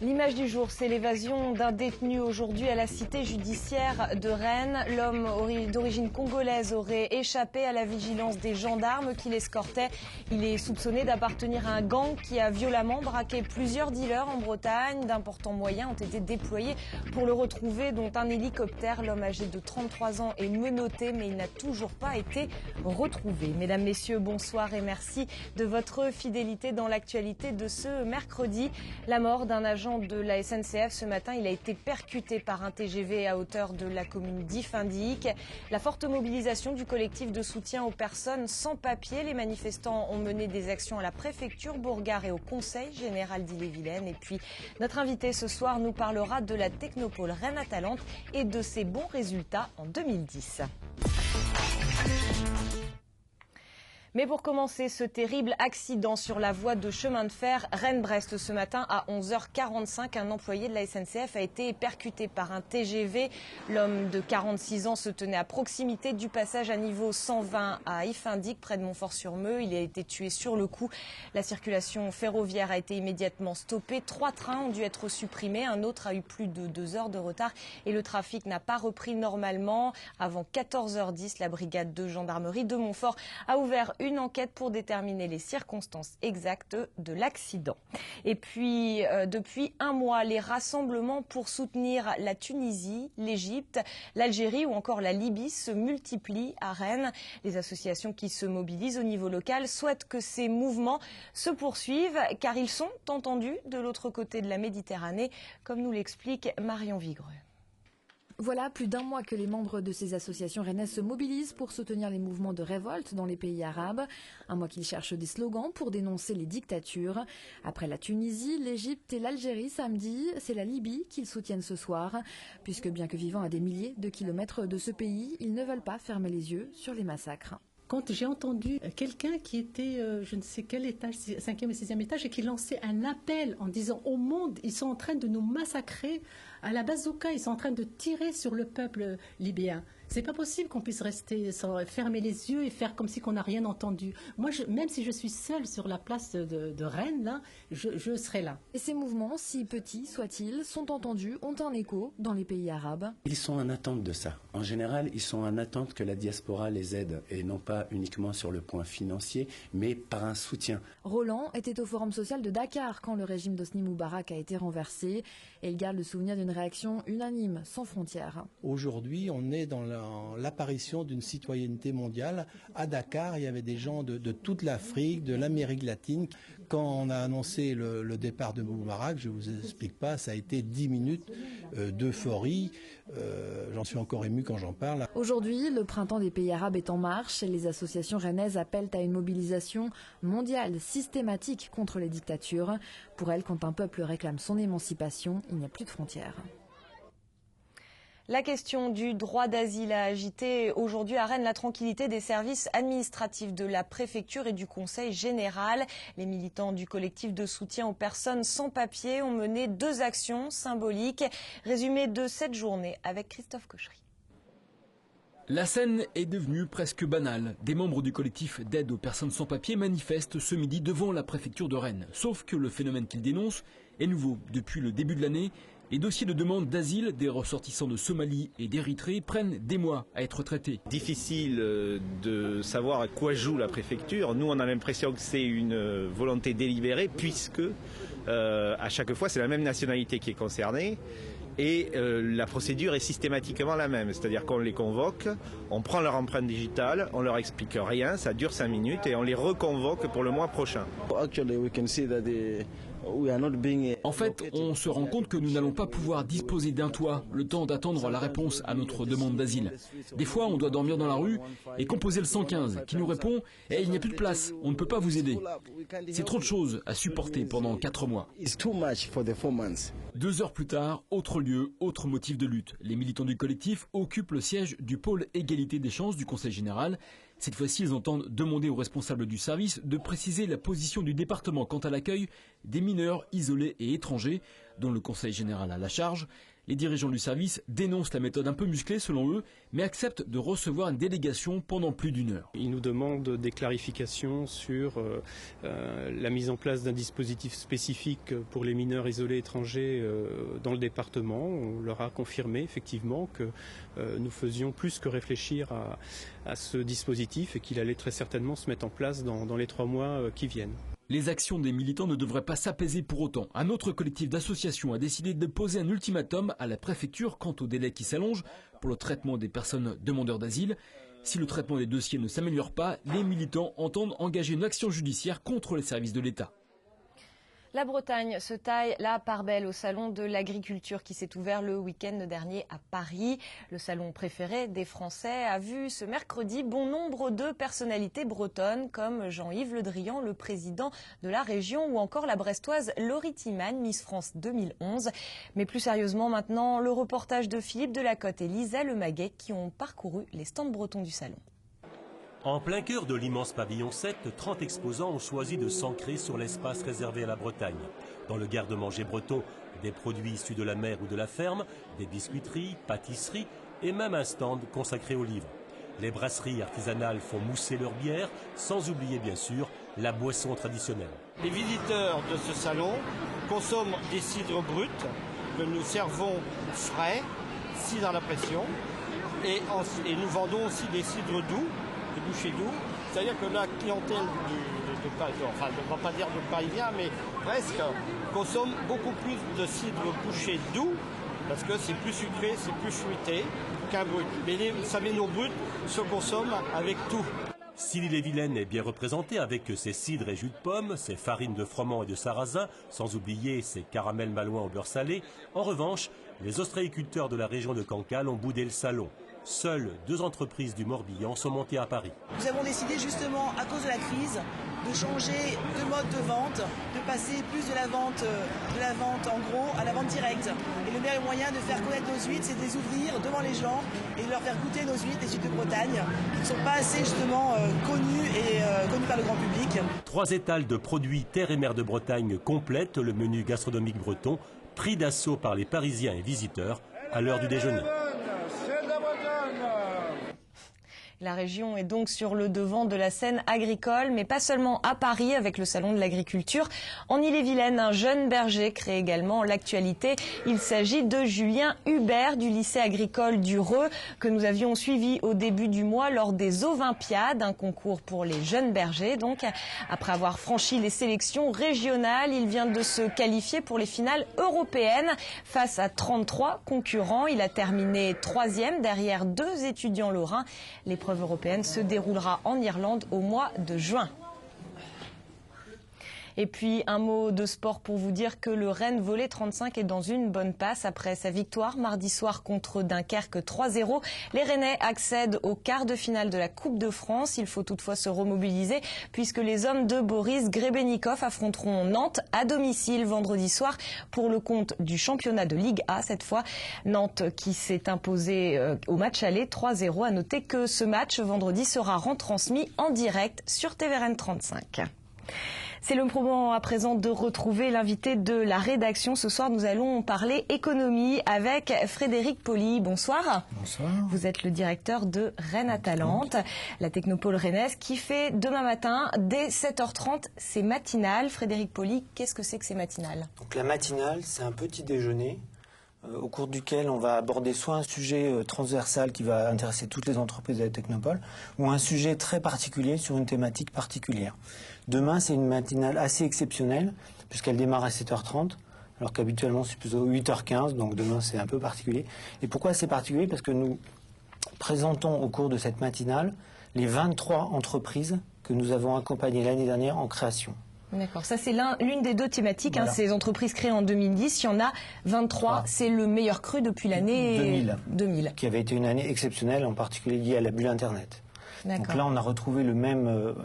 L'image du jour, c'est l'évasion d'un détenu aujourd'hui à la cité judiciaire de Rennes. L'homme d'origine congolaise aurait échappé à la vigilance des gendarmes qui l'escortaient. Il est soupçonné d'appartenir à un gang qui a violemment braqué plusieurs dealers en Bretagne. D'importants moyens ont été déployés pour le retrouver, dont un hélicoptère. L'homme âgé de 33 ans est menotté, mais il n'a toujours pas été retrouvé. Mesdames, Messieurs, bonsoir et merci de votre fidélité dans l'actualité de ce mercredi. La mort d'un agent de la SNCF ce matin, il a été percuté par un TGV à hauteur de la commune d'Iffindic. La forte mobilisation du collectif de soutien aux personnes sans papier. Les manifestants ont mené des actions à la préfecture Bourgard et au Conseil général d'Ille-et-Vilaine. Et puis notre invité ce soir nous parlera de la Technopole Rennes-Atalante et de ses bons résultats en 2010. Mais pour commencer, ce terrible accident sur la voie de chemin de fer Rennes-Brest ce matin à 11h45, un employé de la SNCF a été percuté par un TGV. L'homme de 46 ans se tenait à proximité du passage à niveau 120 à Iffindic, près de Montfort-sur-Meux. Il a été tué sur le coup. La circulation ferroviaire a été immédiatement stoppée. 3 trains ont dû être supprimés. Un autre a eu plus de 2 heures de retard et le trafic n'a pas repris normalement. Avant 14h10, la brigade de gendarmerie de Montfort a ouvert une enquête pour déterminer les circonstances exactes de l'accident. Et puis, depuis un mois, les rassemblements pour soutenir la Tunisie, l'Égypte, l'Algérie ou encore la Libye se multiplient à Rennes. Les associations qui se mobilisent au niveau local souhaitent que ces mouvements se poursuivent car ils sont entendus de l'autre côté de la Méditerranée, comme nous l'explique Marion Vigreux. Voilà plus d'un mois que les membres de ces associations rennaises se mobilisent pour soutenir les mouvements de révolte dans les pays arabes. Un mois qu'ils cherchent des slogans pour dénoncer les dictatures. Après la Tunisie, l'Égypte et l'Algérie samedi, c'est la Libye qu'ils soutiennent ce soir. Puisque bien que vivant à des milliers de kilomètres de ce pays, ils ne veulent pas fermer les yeux sur les massacres. Quand j'ai entendu quelqu'un qui était, je ne sais quel étage, 5e et 6e étage, et qui lançait un appel en disant au monde, ils sont en train de nous massacrer à la bazooka, ils sont en train de tirer sur le peuple libyen. C'est pas possible qu'on puisse rester sans fermer les yeux et faire comme si qu'on n'a rien entendu. Moi, même si je suis seule sur la place de Rennes, là, je serai là. Et ces mouvements, si petits soient-ils, sont entendus, ont un écho dans les pays arabes. Ils sont en attente de ça. En général, ils sont en attente que la diaspora les aide, et non pas uniquement sur le point financier, mais par un soutien. Roland était au Forum social de Dakar quand le régime d'Hosni Moubarak a été renversé, et il garde le souvenir d'une réaction unanime, sans frontières. Aujourd'hui, on est dans l'apparition d'une citoyenneté mondiale. À Dakar, il y avait des gens de toute l'Afrique, de l'Amérique latine. Quand on a annoncé le départ de Moubarak, je ne vous explique pas, ça a été 10 minutes d'euphorie. J'en suis encore ému quand j'en parle. Aujourd'hui, le printemps des pays arabes est en marche et les associations rennaises appellent à une mobilisation mondiale systématique contre les dictatures. Pour elles, quand un peuple réclame son émancipation, il n'y a plus de frontières. La question du droit d'asile a agité aujourd'hui à Rennes la tranquillité des services administratifs de la préfecture et du Conseil général. Les militants du collectif de soutien aux personnes sans papier ont mené 2 actions symboliques. Résumé de cette journée avec Christophe Cochery. La scène est devenue presque banale. Des membres du collectif d'aide aux personnes sans papier manifestent ce midi devant la préfecture de Rennes. Sauf que le phénomène qu'ils dénoncent est nouveau. Depuis le début de l'année, les dossiers de demande d'asile des ressortissants de Somalie et d'Érythrée prennent des mois à être traités. Difficile de savoir à quoi joue la préfecture. Nous, on a l'impression que c'est une volonté délibérée puisque à chaque fois, c'est la même nationalité qui est concernée. Et la procédure est systématiquement la même, c'est-à-dire qu'on les convoque, on prend leur empreinte digitale, on leur explique rien, ça dure 5 minutes et on les reconvoque pour le mois prochain. En fait, on se rend compte que nous n'allons pas pouvoir disposer d'un toit, le temps d'attendre la réponse à notre demande d'asile. Des fois, on doit dormir dans la rue et composer le 115 qui nous répond « il n'y a plus de place, on ne peut pas vous aider ». C'est trop de choses à supporter pendant 4 mois. 2 heures plus tard, autre lieu, autre motif de lutte. Les militants du collectif occupent le siège du pôle égalité des chances du Conseil général. Cette fois-ci, ils entendent demander aux responsables du service de préciser la position du département quant à l'accueil des mineurs isolés et étrangers, dont le Conseil général a la charge. Les dirigeants du service dénoncent la méthode un peu musclée selon eux, mais acceptent de recevoir une délégation pendant plus d'1 heure. Ils nous demandent des clarifications sur la mise en place d'un dispositif spécifique pour les mineurs isolés étrangers dans le département. On leur a confirmé effectivement que nous faisions plus que réfléchir à ce dispositif et qu'il allait très certainement se mettre en place dans les 3 mois qui viennent. Les actions des militants ne devraient pas s'apaiser pour autant. Un autre collectif d'associations a décidé de poser un ultimatum à la préfecture quant au délai qui s'allonge pour le traitement des personnes demandeurs d'asile. Si le traitement des dossiers ne s'améliore pas, les militants entendent engager une action judiciaire contre les services de l'État. La Bretagne se taille la part belle au salon de l'agriculture qui s'est ouvert le week-end dernier à Paris. Le salon préféré des Français a vu ce mercredi bon nombre de personnalités bretonnes comme Jean-Yves Le Drian, le président de la région, ou encore la brestoise Laurie Timan, Miss France 2011. Mais plus sérieusement maintenant, le reportage de Philippe Delacote et Lisa Lemaguet qui ont parcouru les stands bretons du salon. En plein cœur de l'immense pavillon 7, 30 exposants ont choisi de s'ancrer sur l'espace réservé à la Bretagne. Dans le garde-manger breton, des produits issus de la mer ou de la ferme, des biscuiteries, pâtisseries et même un stand consacré aux livres. Les brasseries artisanales font mousser leur bière, sans oublier bien sûr la boisson traditionnelle. Les visiteurs de ce salon consomment des cidres bruts que nous servons frais, cidre à la pression, et nous vendons aussi des cidres doux, des bouchées doux, c'est-à-dire que la clientèle on ne va pas dire de Parisien, mais presque, consomme beaucoup plus de cidre bouché doux, parce que c'est plus sucré, c'est plus fruité qu'un brut. Mais les savonneaux bruts se consomment avec tout. Si l'île-et-Vilaine est bien représentée avec ses cidres et jus de pomme, ses farines de froment et de sarrasin, sans oublier ses caramels malouins au beurre salé, en revanche, les ostréiculteurs de la région de Cancale ont boudé le salon. Seules 2 entreprises du Morbihan sont montées à Paris. Nous avons décidé justement, à cause de la crise, de changer de mode de vente, de passer plus de la vente en gros à la vente directe. Et le meilleur moyen de faire connaître nos huîtres, c'est de les ouvrir devant les gens et de leur faire goûter nos huîtres, les huîtres de Bretagne, qui ne sont pas assez justement connues par le grand public. 3 étals de produits terre et mer de Bretagne complètent le menu gastronomique breton, pris d'assaut par les Parisiens et visiteurs à l'heure du déjeuner. La région est donc sur le devant de la scène agricole, mais pas seulement à Paris avec le salon de l'agriculture. En Ille-et-Vilaine, un jeune berger crée également l'actualité. Il s'agit de Julien Hubert du lycée agricole du Reux que nous avions suivi au début du mois lors des Olympiades, un concours pour les jeunes bergers. Donc, après avoir franchi les sélections régionales, il vient de se qualifier pour les finales européennes face à 33 concurrents. Il a terminé 3e derrière 2 étudiants lorrains. L'épreuve européenne se déroulera en Irlande au mois de juin. Et puis un mot de sport pour vous dire que le Rennes Volley 35 est dans une bonne passe après sa victoire mardi soir contre Dunkerque 3-0. Les Rennais accèdent au quart de finale de la Coupe de France. Il faut toutefois se remobiliser puisque les hommes de Boris Grebennikov affronteront Nantes à domicile vendredi soir pour le compte du championnat de Ligue A cette fois. Nantes qui s'est imposé au match aller 3-0. À noter que ce match vendredi sera retransmis en direct sur TVRN 35. C'est le moment à présent de retrouver l'invité de la rédaction. Ce soir, nous allons parler économie avec Frédéric Poli. Bonsoir. Bonsoir. Vous êtes le directeur de Rennes Atalante, la technopole rennaise qui fait demain matin dès 7h30 ses matinales. Frédéric Poli, qu'est-ce que c'est que ces matinales? Donc la matinale, c'est un petit déjeuner au cours duquel on va aborder soit un sujet transversal qui va intéresser toutes les entreprises de la technopole ou un sujet très particulier sur une thématique particulière. Demain, c'est une matinale assez exceptionnelle puisqu'elle démarre à 7h30 alors qu'habituellement c'est plutôt 8h15, donc demain c'est un peu particulier. Et pourquoi c'est particulier? Parce que nous présentons au cours de cette matinale les 23 entreprises que nous avons accompagnées l'année dernière en création. D'accord, ça c'est l'une des 2 thématiques, voilà. Ces entreprises créées en 2010, il y en a 23, c'est le meilleur cru depuis l'année 2000. Qui avait été une année exceptionnelle, en particulier liée à la bulle Internet. Donc là, on a retrouvé le même,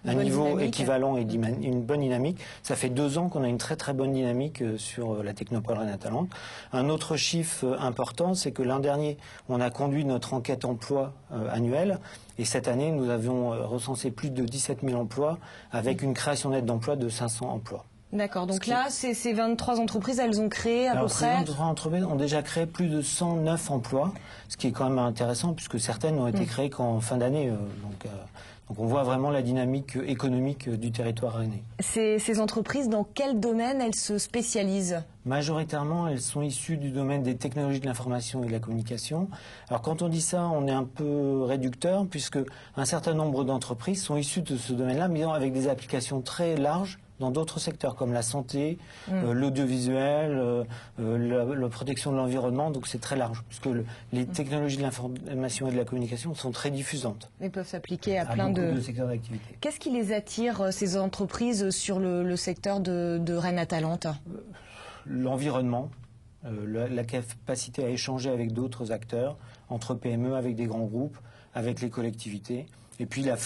un niveau équivalent et une bonne dynamique. Ça fait 2 ans qu'on a une très très bonne dynamique sur la technopole Rennes Atalante. Un autre chiffre important, c'est que l'an dernier, on a conduit notre enquête emploi annuelle. Et cette année, nous avions recensé plus de 17 000 emplois avec une création nette d'emplois de 500 emplois. D'accord, donc là, ces 23 entreprises, elles ont créé à peu près... Ces 23 entreprises ont déjà créé plus de 109 emplois, ce qui est quand même intéressant puisque certaines n'ont été créées qu'en fin d'année. Donc on voit vraiment la dynamique économique du territoire rennais. Ces entreprises, dans quel domaine elles se spécialisent ? Majoritairement, elles sont issues du domaine des technologies de l'information et de la communication. Alors quand on dit ça, on est un peu réducteur puisque un certain nombre d'entreprises sont issues de ce domaine-là, mais avec des applications très larges dans d'autres secteurs comme la santé, l'audiovisuel, la protection de l'environnement. Donc c'est très large puisque les technologies de l'information et de la communication sont très diffusantes. Elles peuvent s'appliquer à plein de secteurs d'activité. Qu'est-ce qui les attire, ces entreprises, sur le secteur de Rennes Atalante ? L'environnement, la capacité à échanger avec d'autres acteurs, entre PME, avec des grands groupes, avec les collectivités, et puis la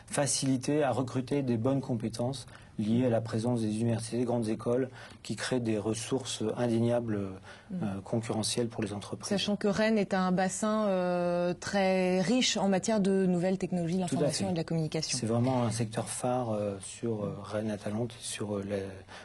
facilité à recruter des bonnes compétences liées à la présence des universités, des grandes écoles, qui créent des ressources indéniables concurrentielles pour les entreprises. Sachant que Rennes est un bassin très riche en matière de nouvelles technologies de l'information et de la communication. C'est vraiment un secteur phare sur Rennes Atalante, sur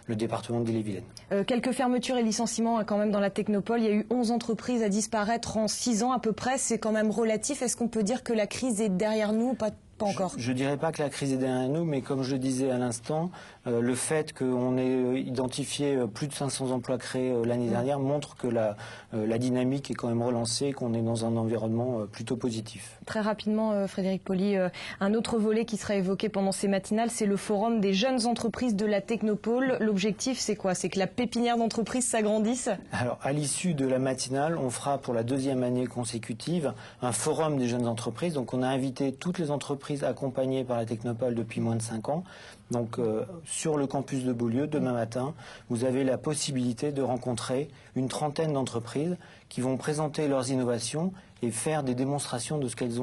le département d'Ille-et-Vilaine. Quelques fermetures et licenciements quand même dans la technopole. Il y a eu 11 entreprises à disparaître en 6 ans à peu près. C'est quand même relatif. Est-ce qu'on peut dire que la crise est derrière nous ou pas encore? Je ne dirais pas que la crise est derrière nous, mais comme je le disais à l'instant, le fait qu'on ait identifié plus de 500 emplois créés l'année dernière montre que la dynamique est quand même relancée, qu'on est dans un environnement plutôt positif. Très rapidement, Frédéric Poli, un autre volet qui sera évoqué pendant ces matinales, c'est le forum des jeunes entreprises de la Technopole. L'objectif, c'est quoi? C'est que la pépinière d'entreprises s'agrandisse? Alors, à l'issue de la matinale, on fera pour la 2e année consécutive un forum des jeunes entreprises. Donc, on a invité toutes les entreprises accompagnées par la Technopole depuis moins de 5 ans. Donc sur le campus de Beaulieu, demain matin, vous avez la possibilité de rencontrer une trentaine d'entreprises qui vont présenter leurs innovations et faire des démonstrations de ce qu'elles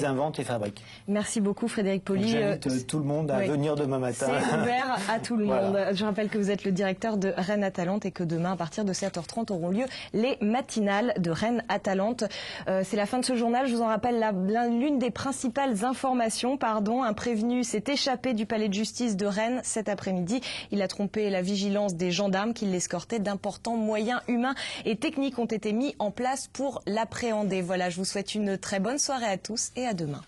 inventent et fabriquent. Merci beaucoup Frédéric Poli. J'invite tout le monde à venir demain matin. C'est ouvert à tout le monde. Voilà. Je rappelle que vous êtes le directeur de Rennes Atalante et que demain, à partir de 7h30, auront lieu les matinales de Rennes Atalante. C'est la fin de ce journal. Je vous en rappelle l'une des principales informations. Un prévenu s'est échappé du palais de justice de Rennes cet après-midi. Il a trompé la vigilance des gendarmes qui l'escortaient. D'importants moyens humains et techniques ont été mis en place pour l'appréhender. Voilà, je vous souhaite une très bonne soirée à tous et à demain.